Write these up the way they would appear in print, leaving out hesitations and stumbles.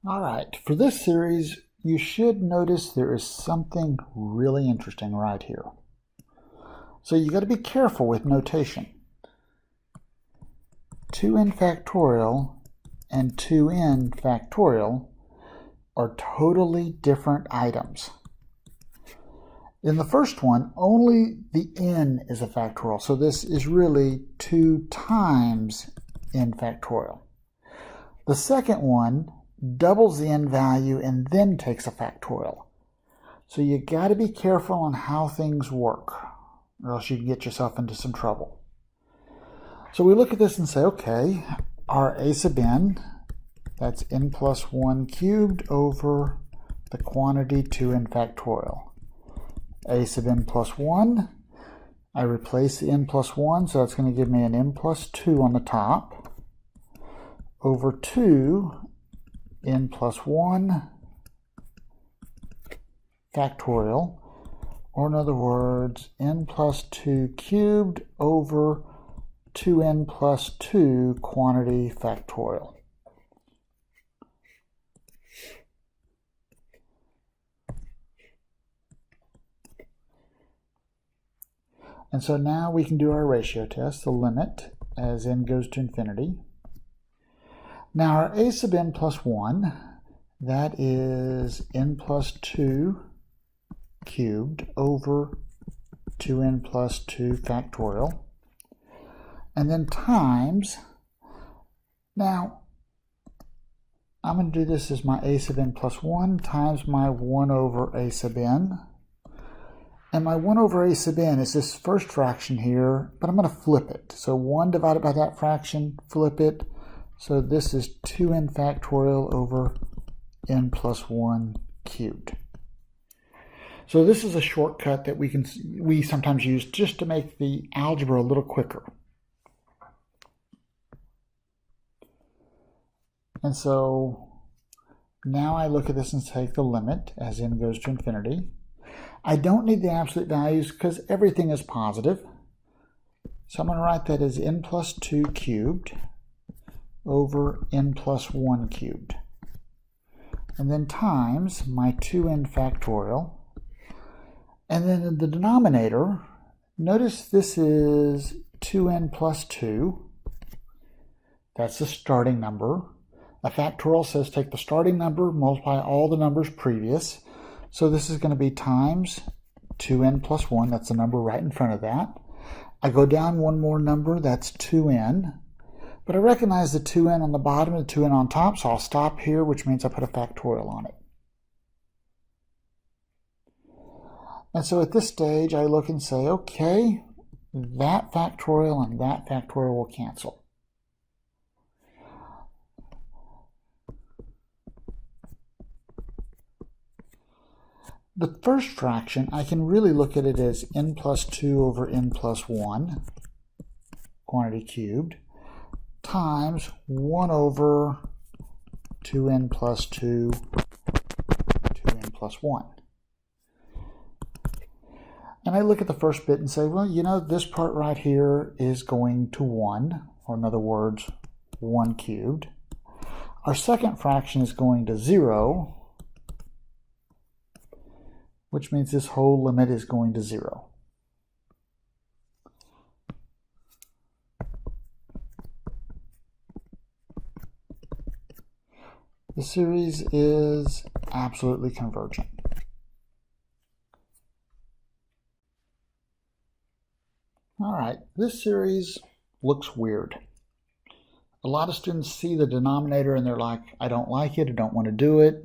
All right, for this series, you should notice there is something really interesting right here. So you got to be careful with notation. 2n factorial and 2n factorial are totally different items. In the first one, only the n is a factorial, so this is really 2 times n factorial. The second one doubles the n value and then takes a factorial. So you got to be careful on how things work, or else you can get yourself into some trouble. So we look at this and say, okay, our a sub n, that's n plus 1 cubed over the quantity 2n factorial. A sub n plus 1, I replace the n plus 1, so that's going to give me an n plus 2 on the top, over 2 n plus 1 factorial, or in other words, n plus 2 cubed over 2n plus 2 quantity factorial. And so now we can do our ratio test, the limit as n goes to infinity. Now our a sub n plus 1, that is n plus 2 cubed over 2n plus 2 factorial. And then times, now I'm going to do this as my a sub n plus 1 times my 1 over a sub n. And my 1 over a sub n is this first fraction here, but I'm going to flip it. So 1 divided by that fraction, flip it. So this is 2n factorial over n plus 1 cubed. So this is a shortcut that we sometimes use just to make the algebra a little quicker. And so now I look at this and take the limit as n goes to infinity. I don't need the absolute values because everything is positive. So I'm going to write that as n plus 2 cubed over n plus 1 cubed. And then times my 2n factorial. And then in the denominator, notice this is 2n plus 2. That's the starting number. A factorial says take the starting number, multiply all the numbers previous. So this is going to be times 2n plus 1. That's the number right in front of that. I go down one more number, that's 2n. But I recognize the 2n on the bottom and the 2n on top, so I'll stop here, which means I put a factorial on it. And so at this stage, I look and say, okay, that factorial and that factorial will cancel. The first fraction, I can really look at it as n plus 2 over n plus 1, quantity cubed, times 1 over 2n plus 2, 2n plus 1. And I look at the first bit and say, well, you know, this part right here is going to 1, or in other words, 1 cubed. Our second fraction is going to 0, which means this whole limit is going to 0. The series is absolutely convergent. All right, this series looks weird. A lot of students see the denominator and they're like, I don't like it, I don't want to do it.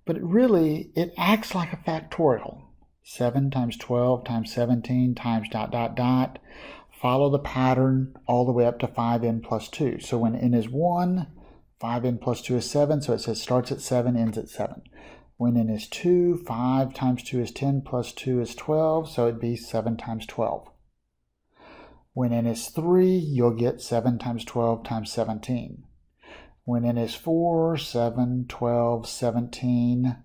But it acts like a factorial. 7 times 12 times 17 times ... Follow the pattern all the way up to 5n plus 2. So when n is 1, 5n plus 2 is 7, so it says starts at 7, ends at 7. When n is 2, 5 times 2 is 10 plus 2 is 12, so it'd be 7 times 12. When n is 3, you'll get 7 times 12 times 17. When n is 4, 7, 12, 17,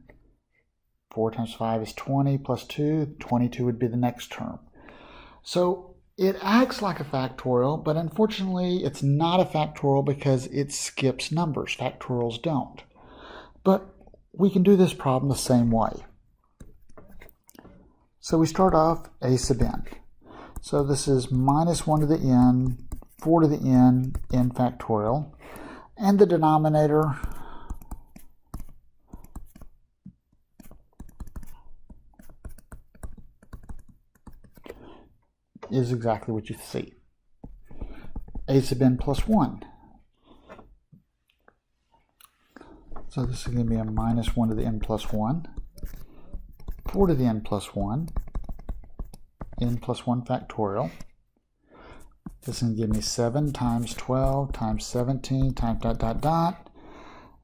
4 times 5 is 20 plus 2, 22 would be the next term. So it acts like a factorial, but unfortunately it's not a factorial because it skips numbers. Factorials don't. But we can do this problem the same way. So we start off a sub n. So this is minus 1 to the n, 4 to the n factorial. And the denominator is exactly what you see. A sub n plus 1. So this is going to be a minus 1 to the n plus 1, 4 to the n plus 1, n plus 1 factorial. This is going to give me 7 times 12 times 17 times ...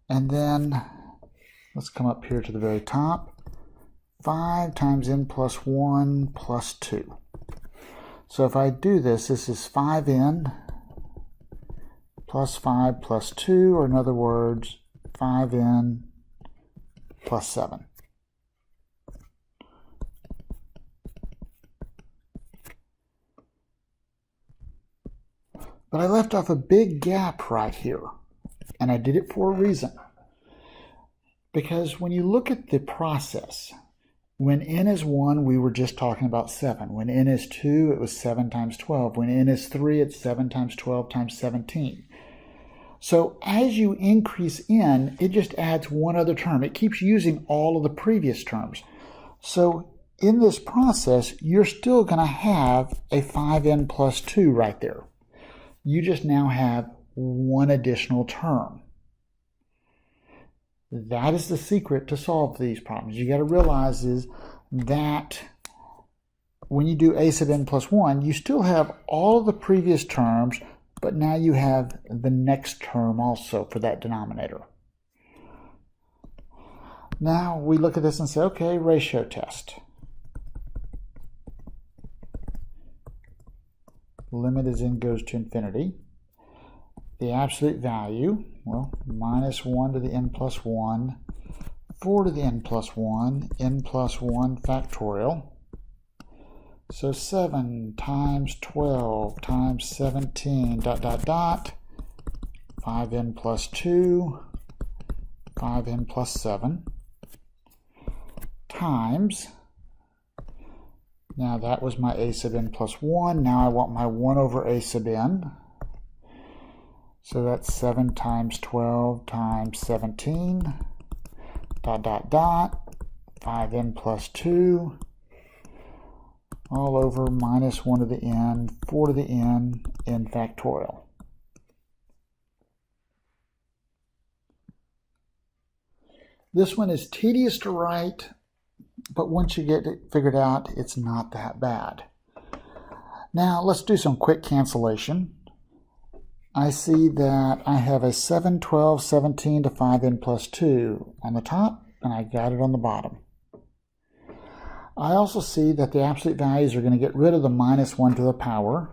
And then let's come up here to the very top. 5 times n plus 1 plus 2. So if I do this, this is 5n plus 5 plus 2, or in other words, 5n plus 7. But I left off a big gap right here, and I did it for a reason. Because when you look at the process, when n is 1, we were just talking about 7. When n is 2, it was 7 times 12. When n is 3, it's 7 times 12 times 17. So as you increase n, it just adds one other term. It keeps using all of the previous terms. So in this process, you're still going to have a 5n plus 2 right there. You just now have one additional term. That is the secret to solve these problems. You got to realize is that when you do a sub n plus 1, you still have all of the previous terms, but now you have the next term also for that denominator. Now we look at this and say, okay, ratio test. Limit as n goes to infinity. The absolute value, well, minus 1 to the n plus 1, 4 to the n plus 1, n plus 1 factorial. So 7 times 12 times 17 ... 5n plus 2, 5n plus 7, times, now that was my a sub n plus 1, now I want my 1 over a sub n. So that's 7 times 12 times 17, ... 5n plus 2, all over minus 1 to the n, 4 to the n factorial. This one is tedious to write, but once you get it figured out, it's not that bad. Now let's do some quick cancellation. I see that I have a 7, 12, 17 to 5n plus 2 on the top, and I got it on the bottom. I also see that the absolute values are going to get rid of the minus 1 to the power.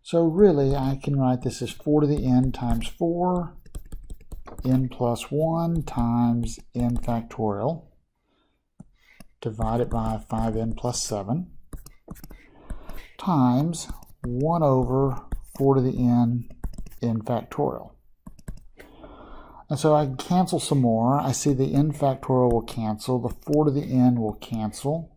So really, I can write this as 4 to the n times 4, n plus 1 times n factorial, divided by 5n plus 7, times 1 over 4 to the n factorial. And so I can cancel some more. I see the n factorial will cancel, the 4 to the n will cancel.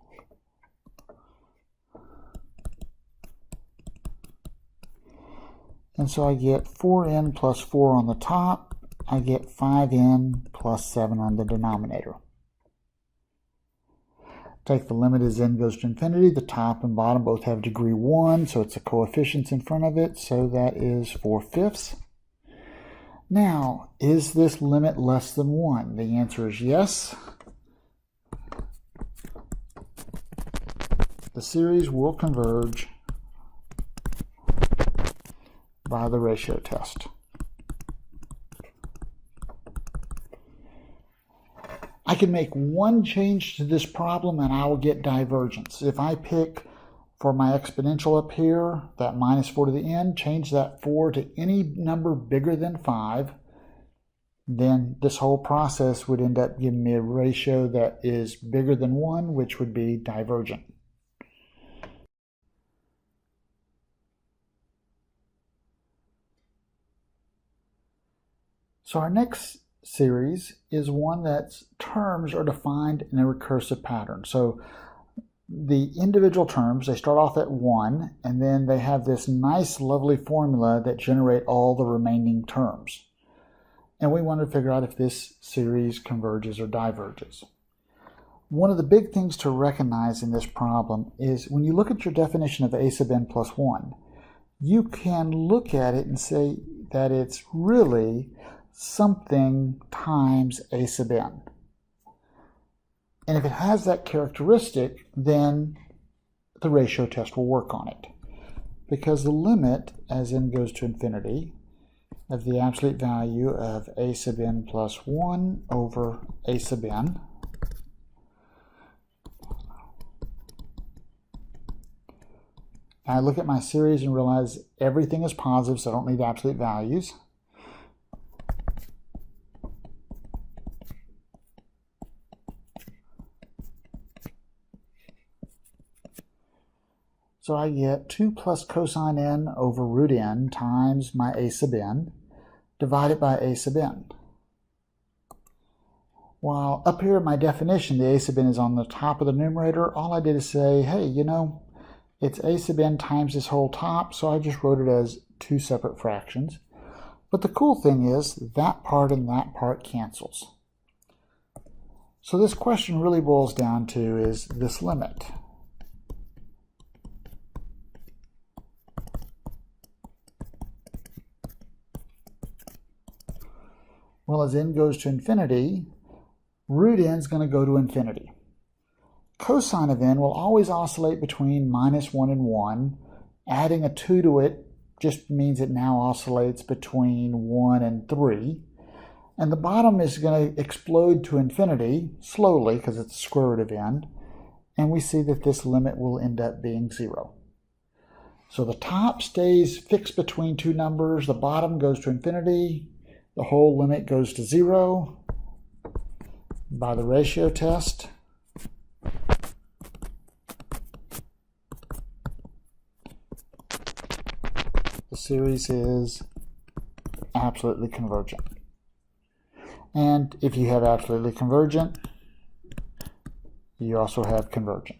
And so I get 4n plus 4 on the top, I get 5n plus 7 on the denominator. Take the limit as n goes to infinity. The top and bottom both have degree 1, so it's a coefficient in front of it, so that is 4/5. Now, is this limit less than 1? The answer is yes. The series will converge by the ratio test. I can make one change to this problem and I will get divergence. If I pick for my exponential up here, that minus 4 to the n, change that 4 to any number bigger than 5, then this whole process would end up giving me a ratio that is bigger than 1, which would be divergent. So our next series is one that's terms are defined in a recursive pattern. So the individual terms, they start off at 1, and then they have this nice, lovely formula that generate all the remaining terms. And we want to figure out if this series converges or diverges. One of the big things to recognize in this problem is when you look at your definition of a sub n plus 1, you can look at it and say that it's really something times a sub n. And if it has that characteristic, then the ratio test will work on it. Because the limit as n goes to infinity of the absolute value of a sub n plus 1 over a sub n I look at my series and realize everything is positive, so I don't need absolute values. So I get 2 plus cosine n over root n times my a sub n divided by a sub n. While up here in my definition, the a sub n is on the top of the numerator, all I did is say, hey, you know, it's a sub n times this whole top, so I just wrote it as 2 separate fractions. But the cool thing is that part and that part cancels. So this question really boils down to is this limit. Well, as n goes to infinity, root n is going to go to infinity. Cosine of n will always oscillate between minus 1 and 1. Adding a 2 to it just means it now oscillates between 1 and 3. And the bottom is going to explode to infinity slowly because it's the square root of n. And we see that this limit will end up being 0. So the top stays fixed between two numbers. The bottom goes to infinity. The whole limit goes to 0 by the ratio test. The series is absolutely convergent. And if you have absolutely convergent, you also have convergent.